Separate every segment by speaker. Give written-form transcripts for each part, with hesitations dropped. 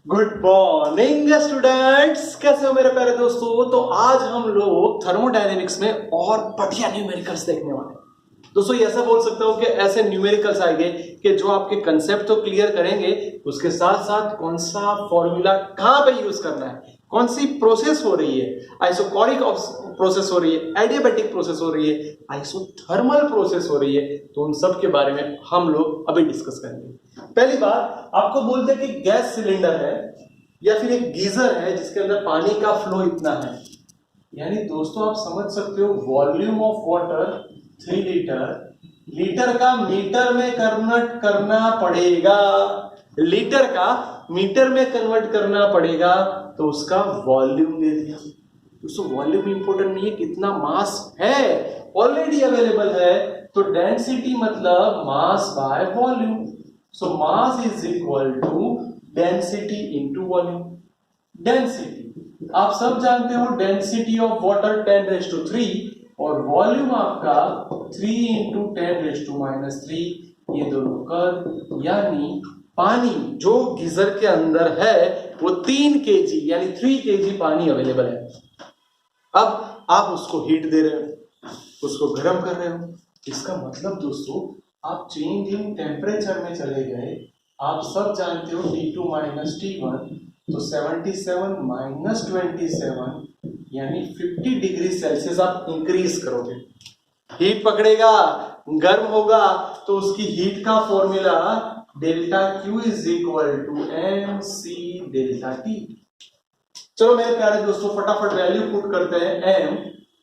Speaker 1: Good morning students, कैसे हो मेरे प्यारे दोस्तों। तो आज हम लोग थर्मोडायनेमिक्स में और बढ़िया न्यूमेरिकल्स देखने वाले हैं। दोस्तों ये ऐसा बोल सकता हूं कि ऐसे न्यूमेरिकल्स आएंगे कि जो आपके कंसेप्ट तो क्लियर करेंगे, उसके साथ साथ कौन सा फॉर्मूला कहां पे यूज करना है, कौन सी प्रोसेस हो रही है, आइसोकोरिक प्रोसेस हो रही है, एडियाबैटिक प्रोसेस हो रही है, आइसोथर्मल प्रोसेस हो रही है, तो उन सब के बारे में हम लोग अभी डिस्कस करेंगे। पहली बात आपको बोलते हैं कि गैस सिलेंडर है या फिर एक गीजर है जिसके अंदर पानी का फ्लो इतना है, यानी दोस्तों आप समझ सकते हो volume of water 3 litre, litre का मीटर में कन्वर्ट करना पड़ेगा, लीटर का मीटर में कन्वर्ट करना पड़ेगा, तो उसका वॉल्यूम दे दिया। दोस्तों वॉल्यूम इंपॉर्टेंट नहीं है, कितना मास है ऑलरेडी अवेलेबल है, तो डेंसिटी मतलब mass by volume. So mass is equal to density into volume. Density आप सब जानते हो, डेंसिटी ऑफ वाटर 10⁻³ और वॉल्यूम आपका 3 इंटू 10⁻⁻3, ये दोनों कर, यानी पानी जो गीजर के अंदर है वो 3 kg यानी 3 kg पानी अवेलेबल है। अब आप उसको हीट दे रहे हो, उसको गर्म कर रहे हो, इसका मतलब दोस्तों आप चेंज इन टेम्परेचर में चले गए। आप सब जानते हो T2 - T1, तो 77 - 27 यानी 50 डिग्री सेल्सियस आप इंक्रीज करोगे। हीट पकड़ेगा, गर्म होगा, तो उसकी हीट का formula delta Q is equal to mc delta T। चलो मेरे प्यारे दोस्तों फटाफट वैल्यू पुट करते हैं। m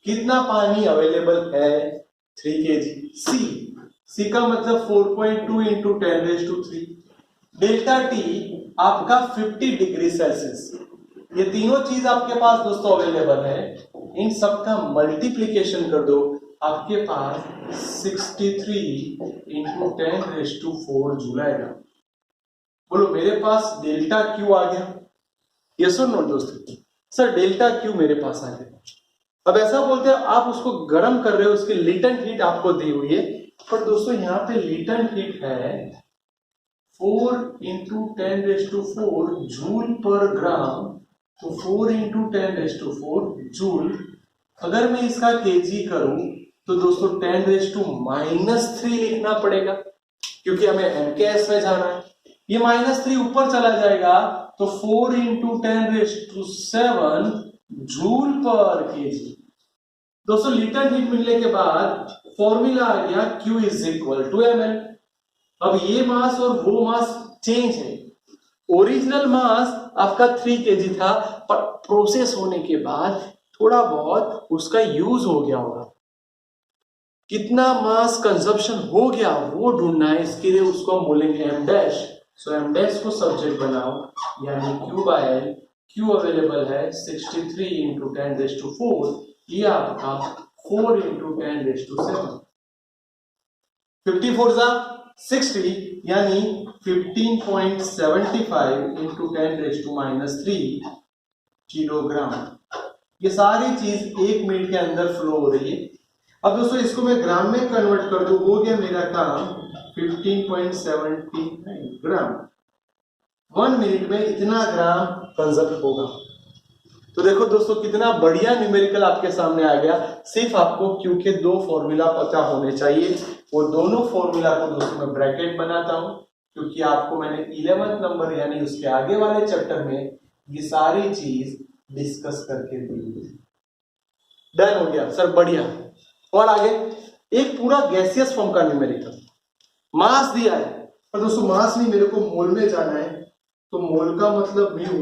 Speaker 1: कितना पानी अवेलेबल है 3 kg। C का मतलब 4.2 इंटू 10⁻³ डेल्टा T आपका 50 डिग्री सेल्सियस। ये तीनों चीज आपके पास दोस्तों अवेलेबल है, इन सब का मल्टीप्लीकेशन कर दो, आपके पास 63 इंटू 10⁻⁴ जूल आएगा। बोलो मेरे पास डेल्टा Q आ गया, यस और नो दोस्तों। सर डेल्टा Q मेरे पास आ गया। अब ऐसा बोलते हैं आप उसको गर्म कर रहे हो, उसकी लेटेंट हीट आपको दी हुई है, पर दोस्तों यहाँ पे लेटेंट हीट है 4 इंटू 10⁻⁴ जूल पर ग्राम, तो 4 इंटू 10⁻⁴ जूल। अगर मैं इसका केजी करूं तो दोस्तों 10⁻³ लिखना पड़ेगा, क्योंकि हमें MKS में जाना है। ये -3 ऊपर चला जाएगा, तो 4 इंटू 10⁻⁷ जूल पर केजी। दोस्तों लीटर हीट मिलने के बाद फॉर्मूला आ गया Q is equal to ml। अब ये मास और वो मास चेंज है। ओरिजिनल मास आपका 3 kg था, पर प्रोसेस होने के बाद थोड़ा बहुत उसका यूज हो गया होगा। कितना मास कंजप्शन हो गया वो ढूंढना है, इसके लिए उसको हम बोलेंगे m'। सो m' को सब्जेक्ट बनाओ, यानी Q/L। Q अवेलेबल है 63 इंटू 10⁻⁴, ये आपका 4 इंटू 10⁻⁷। 54 60 यानी 15.75 इंटू 10⁻³ किलोग्राम। ये सारी चीज 1 मिनट के अंदर फ्लो हो रही है। अब दोस्तों इसको मैं ग्राम में कन्वर्ट कर दूं, हो गया मेरा काम 15.79 ग्राम। 1 मिनट में इतना ग्राम कंजप्ट होगा। तो देखो दोस्तों कितना बढ़िया न्यूमेरिकल आपके सामने आ गया। सिर्फ आपको Q के 2 फॉर्मूला पता होने चाहिए। वो दोनों फॉर्मूला को दोस्तों मैं ब्रैकेट बनाता हूं, क्योंकि आपको मैंने 11th नंबर यानी उसके आगे वाले चैप्टर में ये सारी चीज डिस्कस करके दी। डन हो गया सर, बढ़िया। और आगे एक पूरा गैसियस फॉर्म का न्यूमेरिकल, मास दिया है, पर दोस्तों मास नहीं, मेरे को मोल में जाना है। तो मोल का मतलब म्यू,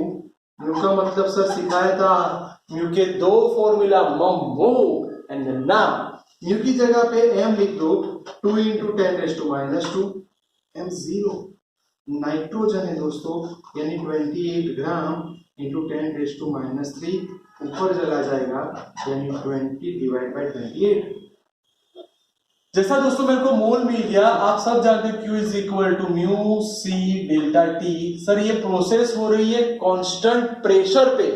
Speaker 1: म्यू का मतलब सर सिखाया था, म्यू के 2 फॉर्मूला मो एंड नाम। म्यू की जगह पे m लिख दो 2 इंटू 10⁻⁻²। m0 नाइट्रोजन है दोस्तों, यानी 28 ग्राम इंटू 10⁻⁻3 ऊपर चला जाएगा, यानी 20 डिवाइड बाय 28। जैसा दोस्तों मेरे को मोल मिल गया, आप सब जानते हैं Q is equal to mu C delta T। Sir ये प्रोसेस हो रही है कांस्टेंट प्रेशर पे,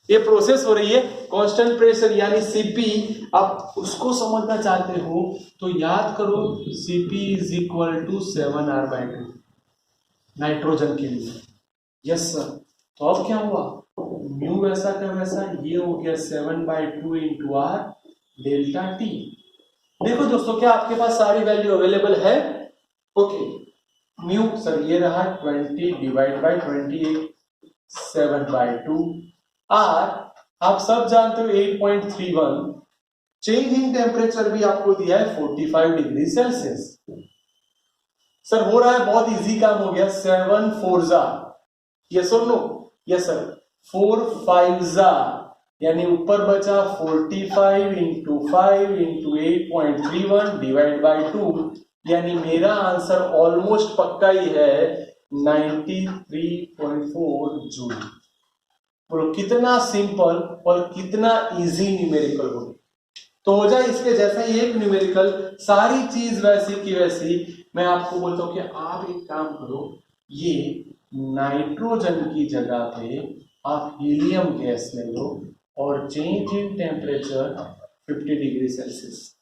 Speaker 1: ये प्रोसेस हो रही है कांस्टेंट प्रेशर यानी Cp। आप उसको समझना चाहते हो तो याद करो Cp is equal to 7R/2 nitrogen के लिए। यस सर, तो अब क्या हुआ, म्यू वैसा का वैसा, ये हो गया 7/2 इंटू आर डेल्टा टी। देखो दोस्तों, क्या आपके पास सारी वैल्यू अवेलेबल है? ओके, म्यू सर ये रहा 20 डिवाइड बाई 28, 7/2। आर आप सब जानते हो 8.31। चेंज इन टेम्परेचर भी आपको दिया है 45 डिग्री सेल्सियस। सर हो रहा है, बहुत इजी काम हो गया, 7 4 जा, यस और नो? यस सर, 4 5 जा, यानी ऊपर बचा 45 इंटू 5 इंटू 8.31 डिवाइड बाई 2, यानी मेरा आंसर ऑलमोस्ट पक्का ही है 93.4 जूल। बोलो कितना सिंपल और कितना इजी न्यूमेरिकल हो। तो हो जाए इसके जैसा ही एक न्यूमेरिकल, सारी चीज वैसी की वैसी। मैं आपको बोलता हूं कि आप एक काम करो, ये नाइट्रोजन की जगह पे आप हीलियम गैस ले लो और change in temperature 50 degree Celsius.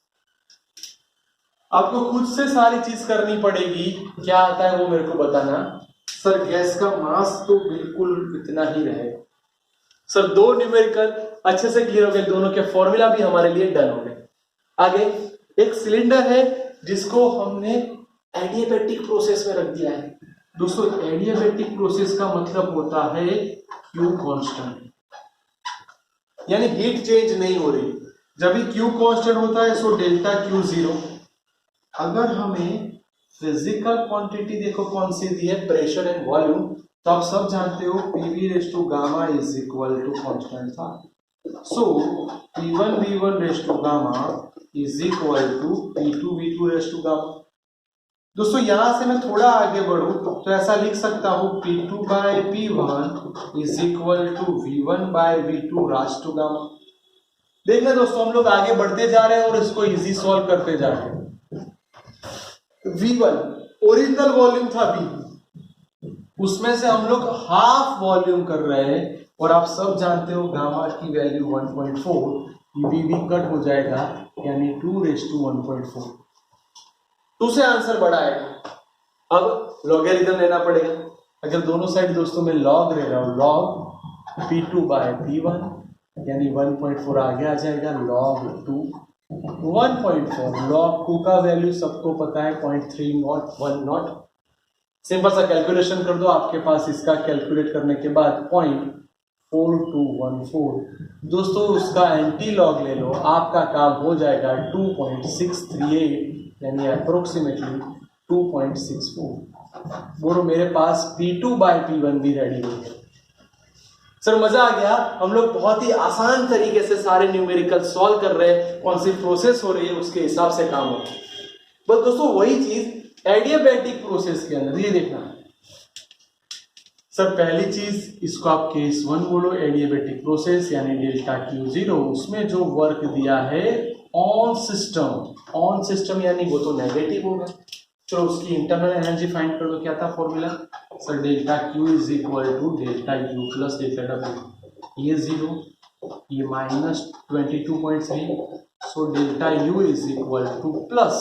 Speaker 1: आपको खुद से सारी चीज करनी पड़ेगी, क्या आता है वो मेरे को बताना। सर गैस का मास तो बिल्कुल इतना ही रहेगा। सर दो न्यूमेरिकल अच्छे से क्लियर हो गए, दोनों के फॉर्मूला भी हमारे लिए डन हो गए। आगे एक सिलेंडर है जिसको हमने एडियाबैटिक प्रोसेस में रख दिया है। दोस्तों एडियाबैटिक प्रोसेस का मतलब होता है क्यू कांस्टेंट, यानी हीट चेंज नहीं हो रही। जब भी क्यू कांस्टेंट होता है सो डेल्टा क्यू 0। अगर हमें फिजिकल क्वांटिटी देखो कौन सी दी है, प्रेशर एंड वॉल्यूम, तो आप सब जानते हो PV raise to gamma is equal to constant था। So P1 V1 raise to gamma is equal to P2 V2 raise to gamma. दोस्तों यहां से मैं थोड़ा आगे बढ़ूं तो ऐसा लिख सकता हूं P2 by P1 is equal to V1 by V2 raise to gamma. देखना दोस्तों, हम लोग आगे बढ़ते जा रहे हैं और इसको इजी सॉल्व करते जा रहे हैं। V1 ओरिजिनल वॉल्यूम था V, उसमें से हम लोग हाफ वॉल्यूम कर रहे हैं और आप सब जानते हो गामा की वैल्यू 1.4, VV कट हो जाएगा यानी 2 रेज़ टू 1.4। 2 से आंसर बड़ा आएगा। अब लॉगरिथम लेना पड़ेगा। अगर दोनों साइड दोस्तों में लॉग ले रहा हूं, लॉग P2 बाय P1 यानी 1.4 आगे आ जाएगा, लॉग 2 1.4, लॉग 2 का वैल्यू सबको पता है 0.301। सिंपल सा कैलकुलेशन कर दो, आपके पास इसका कैलकुलेट करने के बाद 0.4214। दोस्तों उसका एंटी लॉग ले लो, आपका काम हो जाएगा 2.638 यानी अप्रोक्सीमेटली 2.64। बोलो मेरे पास P2 बाय P1 भी रेडी हो गया। सर मजा आ गया, हम लोग बहुत ही आसान तरीके से सारे न्यूमेरिकल सॉल्व कर रहे हैं, कौन सी प्रोसेस हो रही है उसके हिसाब से काम हो रहा है। बस दोस्तों वही चीज एडियाबैटिक प्रोसेस के अंदर ये देखना है। सर पहली चीज इसको आप केस 1 बोलो, एडियाबैटिक प्रोसेस यानी डेल्टा Q0, उसमें जो वर्क दिया है ऑन सिस्टम यानी वो तो नेगेटिव होगा। चलो उसकी इंटरनल एनर्जी फाइंड कर दो, क्या था formula? Sir delta Q is equal to delta U plus delta W। ये 0, ये -22.3, so delta U is equal to plus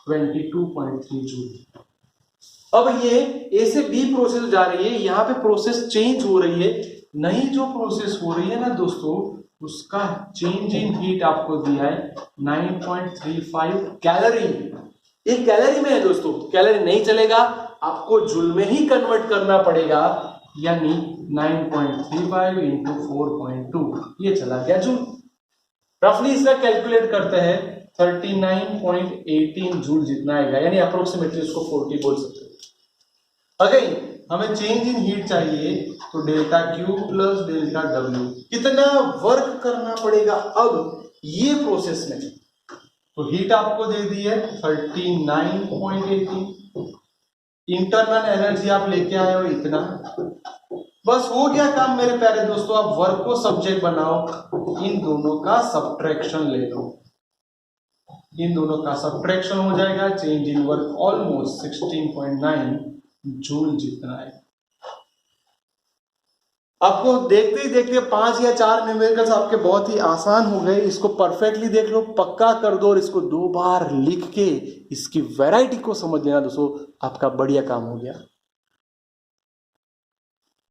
Speaker 1: 22.3 joule. अब ये A से B प्रोसेस जा रही है, यहाँ पे प्रोसेस चेंज हो रही है। नई जो प्रोसेस हो रही है ना दोस्तों, उसका चेंज इन हीट आपको दिया है 9.35 कैलोरी। ये कैलोरी में है दोस्तों, कैलोरी नहीं चलेगा, आपको जूल में ही कन्वर्ट करना पड़ेगा, यानी 9.35 इंटू 4.2 ये चला गया जूल। रफली इसका कैलकुलेट करते हैं 39.18 जूल जितना आएगा, यानी अप्रोक्सीमेटली उसको 40 बोल सकते हैं। अगेन हमें चेंज इन हीट चाहिए, तो delta Q plus delta W। कितना वर्क करना पड़ेगा अब ये प्रोसेस में? तो हीट आपको दे दी है 39.18, इंटरनल एनर्जी आप लेके आए हो इतना। बस हो गया काम मेरे प्यारे दोस्तों। आप वर्क को सब्जेक्ट बनाओ, इन दोनों का सब्ट्रैक्शन ले लो, इन दोनों का सब्ट्रैक्शन हो जाएगा। Change in work almost 16.9 joule जितना है। आपको देखते ही देखते 5 या 4 न्यूमेरिकल्स आपके बहुत ही आसान हो गए। इसको परफेक्टली देख लो, पक्का कर दो और इसको 2 बार लिख के इसकी वैरायटी को समझ लेना दोस्तों, आपका बढ़िया काम हो गया।